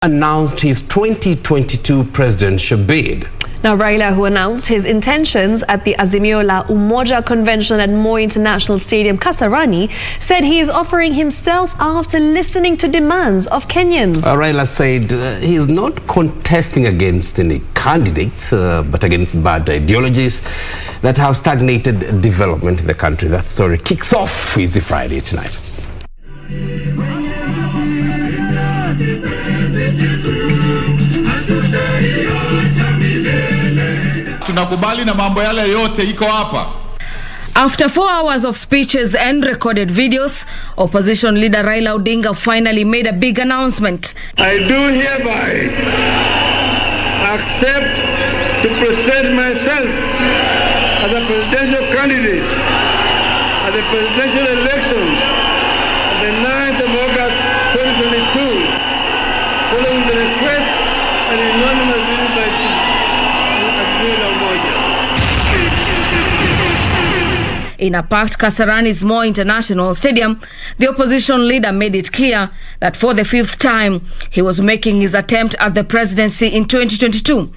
Announced his 2022 presidential bid. Now, Raila, who announced his intentions at the Azimio La Umoja convention at Moi International Stadium, Kasarani, said he is offering himself after listening to demands of Kenyans. Raila said he is not contesting against any candidates, but against bad ideologies that have stagnated development in the country. That story kicks off Easy Friday tonight. Tunakubali na mambo yale yote iko hapa. After 4 hours of speeches and recorded videos, opposition leader Raila Odinga finally made a big announcement. I do hereby accept to present myself as a presidential candidate at the presidential elections on the 9th of August 2022, following the request and unanimous decision by Azimio La Umoja. In a packed Kasarani's Moi International Stadium, the opposition leader made it clear that for the 5th time, he was making his attempt at the presidency in 2022.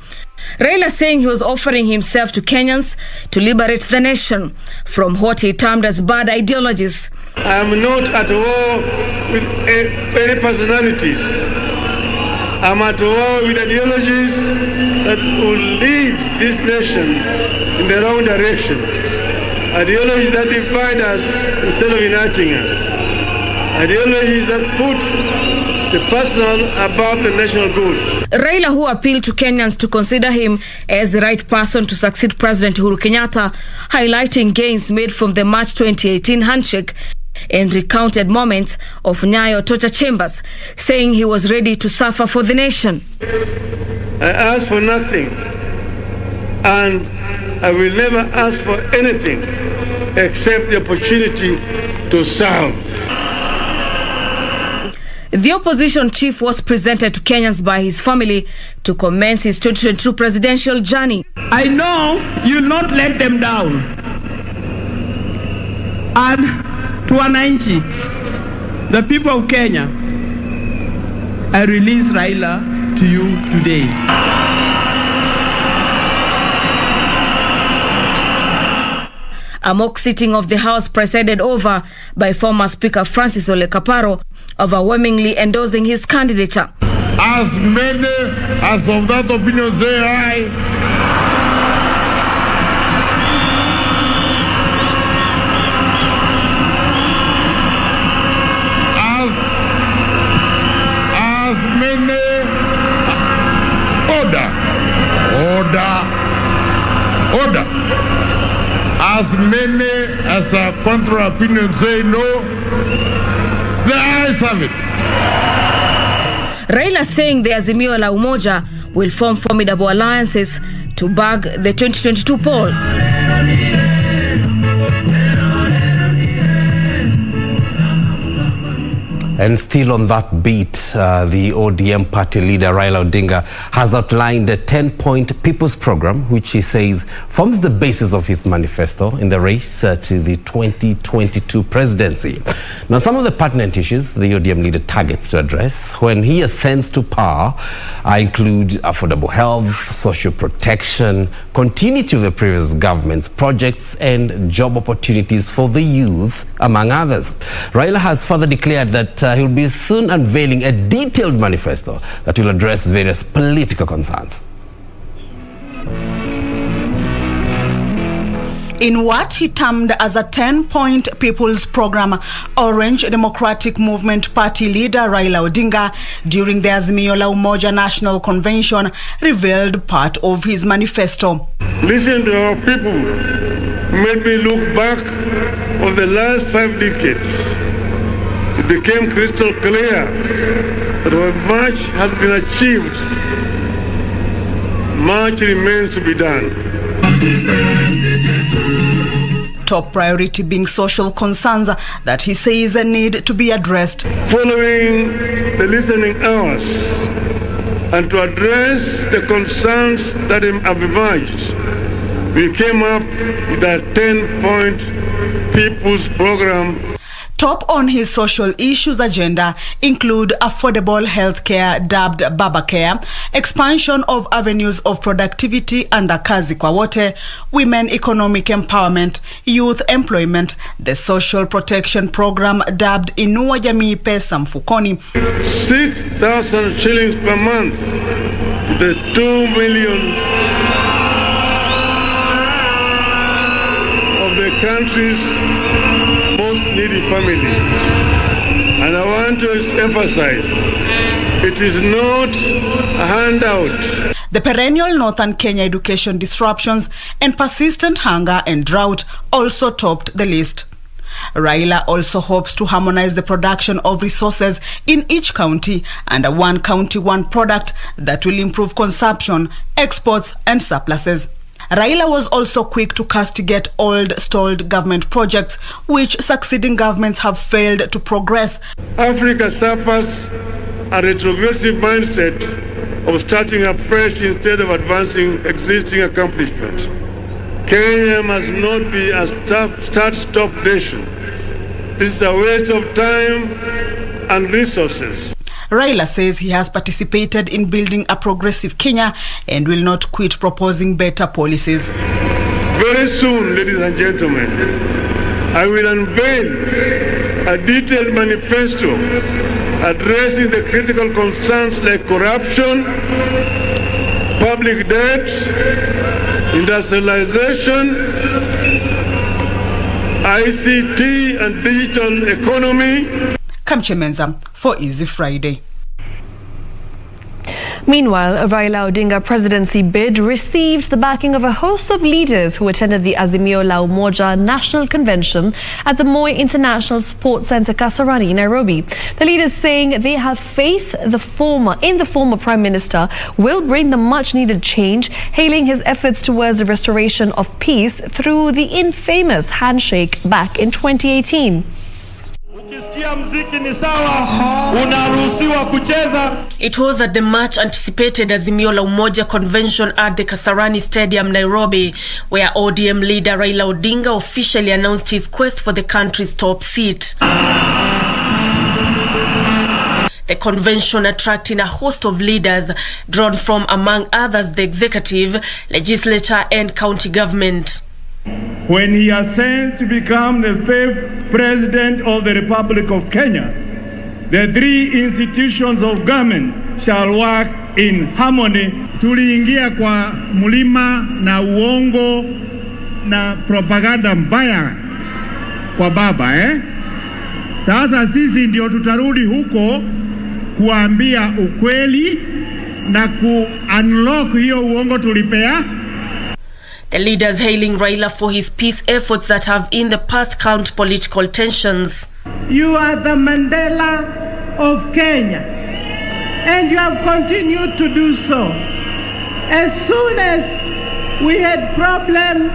Raila saying he was offering himself to Kenyans to liberate the nation from what he termed as bad ideologies. I am not at war with any personalities. I'm at war with ideologies that will lead this nation in the wrong direction. Ideologies that divide us instead of uniting us. Ideologies that put the personal above the national good. Raila, who appealed to Kenyans to consider him as the right person to succeed President Uhuru Kenyatta, highlighting gains made from the March 2018 handshake and recounted moments of Nyayo torture chambers, saying he was ready to suffer for the nation. I asked for nothing, and I will never ask for anything except the opportunity to serve. The opposition chief was presented to Kenyans by his family to commence his 2022 presidential journey. I know you'll not let them down. And to wananchi, the people of Kenya, I release Raila to you today. A mock sitting of the House presided over by former Speaker Francis Ole Kaparo, overwhelmingly endorsing his candidature. As many as of that opinion say aye. As many order. As many as a contra opinion say no, the ayes have it. Raila saying the Azimio La Umoja will form formidable alliances to bag the 2022 poll. And still on that beat, the ODM party leader Raila Odinga has outlined a 10-point people's program, which he says forms the basis of his manifesto in the race to the 2022 presidency. Now, some of the pertinent issues the ODM leader targets to address when he ascends to power include affordable health, social protection, continuity of the previous government's projects, and job opportunities for the youth, among others. Raila has further declared that he will be soon unveiling a detailed manifesto that will address various political concerns. In what he termed as a 10-point people's program, Orange Democratic Movement Party leader Raila Odinga, during the Azimio La Umoja National Convention, revealed part of his manifesto. Listen to our people who made me look back on the last 5 decades. It became crystal clear that while much has been achieved, much remains to be done. Top priority being social concerns that he says need to be addressed. Following the listening hours and to address the concerns that have emerged, we came up with a 10-point people's program Top on his social issues agenda include affordable healthcare dubbed Baba Care, expansion of avenues of productivity under Kazi kwa Wote, women economic empowerment, youth employment, the social protection program dubbed Inua Jamii Pesa Mfukoni. 6,000 shillings per month to the 2 million of the country's most needy families. And I want to emphasize, it is not a handout. The perennial northern Kenya education disruptions and persistent hunger and drought also topped the list. Raila also hopes to harmonize the production of resources in each county under one county, one product that will improve consumption, exports and surpluses. Raila was also quick to castigate old stalled government projects which succeeding governments have failed to progress. Africa suffers a retrogressive mindset of starting afresh instead of advancing existing accomplishments. Kenya must not be a start-stop nation. This is a waste of time and resources. Raila says he has participated in building a progressive Kenya and will not quit proposing better policies. Very soon, ladies and gentlemen, I will unveil a detailed manifesto addressing the critical concerns like corruption, public debt, industrialization, ICT and digital economy. Kamche Menza for Easy Friday. Meanwhile, a Raila Odinga presidency bid received the backing of a host of leaders who attended the Azimio La Umoja National Convention at the Moi International Sports Center, Kasarani, Nairobi. The leaders saying they have faith in the former Prime Minister will bring the much-needed change, hailing his efforts towards the restoration of peace through the infamous handshake back in 2018. It was at the much-anticipated Azimio La Umoja convention at the Kasarani Stadium, Nairobi, where ODM leader Raila Odinga officially announced his quest for the country's top seat. The convention attracting a host of leaders drawn from, among others, the executive, legislature and county government. When he ascends to become the 5th President of the Republic of Kenya, the 3 institutions of government shall work in harmony. Tuliingia kwa mlima na uongo na propaganda mbaya kwa baba Sasa sisi ndio tutarudi huko kuambia ukweli na ku-unlock hiyo uongo tulipea. The leaders hailing Raila for his peace efforts that have in the past calmed political tensions. You are the Mandela of Kenya, and you have continued to do so. As soon as we had problem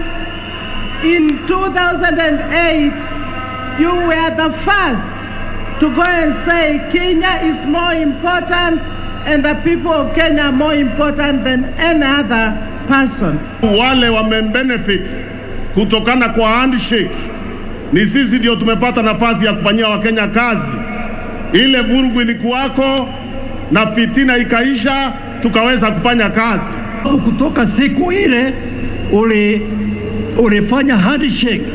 in 2008, you were the first to go and say Kenya is more important and the people of Kenya are more important than any other person. Wale wame-benefit kutokana kwa handshake ni sisi ndio tumepata nafasi ya kufanyia Wakenya kazi. Ile vurugu ilikuwako na fitina ikaisha, tukaweza kufanya kazi. Kutoka siku ile ulifanya handshake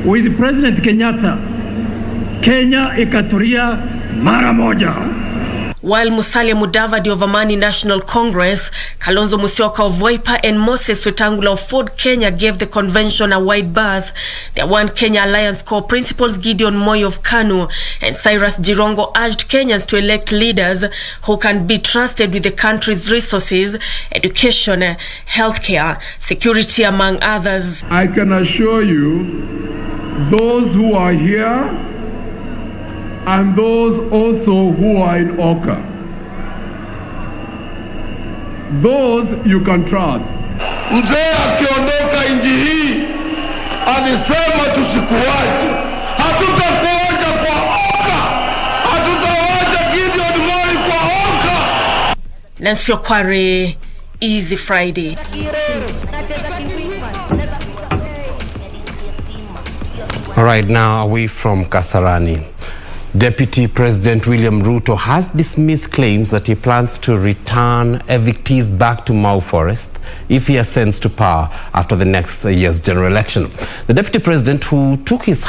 with President Kenyatta, Kenya ikatulia mara moja. While Musalia Mudavadi of Amani National Congress, Kalonzo Musyoka of Wiper and Moses Wetangula of Ford Kenya gave the convention a wide berth. The One Kenya Alliance core principals Gideon Moi of KANU and Cyrus Jirongo urged Kenyans to elect leaders who can be trusted with the country's resources, education, healthcare, security, among others. I can assure you, those who are here and those also who are in Oka, those you can trust. Mzee akiondoka nchi hii alisema tusikuache. Hatutakuacha kwa Oka. Hatutawacha Gideon Moi kwa Oka. Nancy Okware, Easy Friday. All right, now away from Kasarani. Deputy President William Ruto has dismissed claims that he plans to return evictees back to Mau Forest if he ascends to power after the next year's general election. The Deputy President, who took his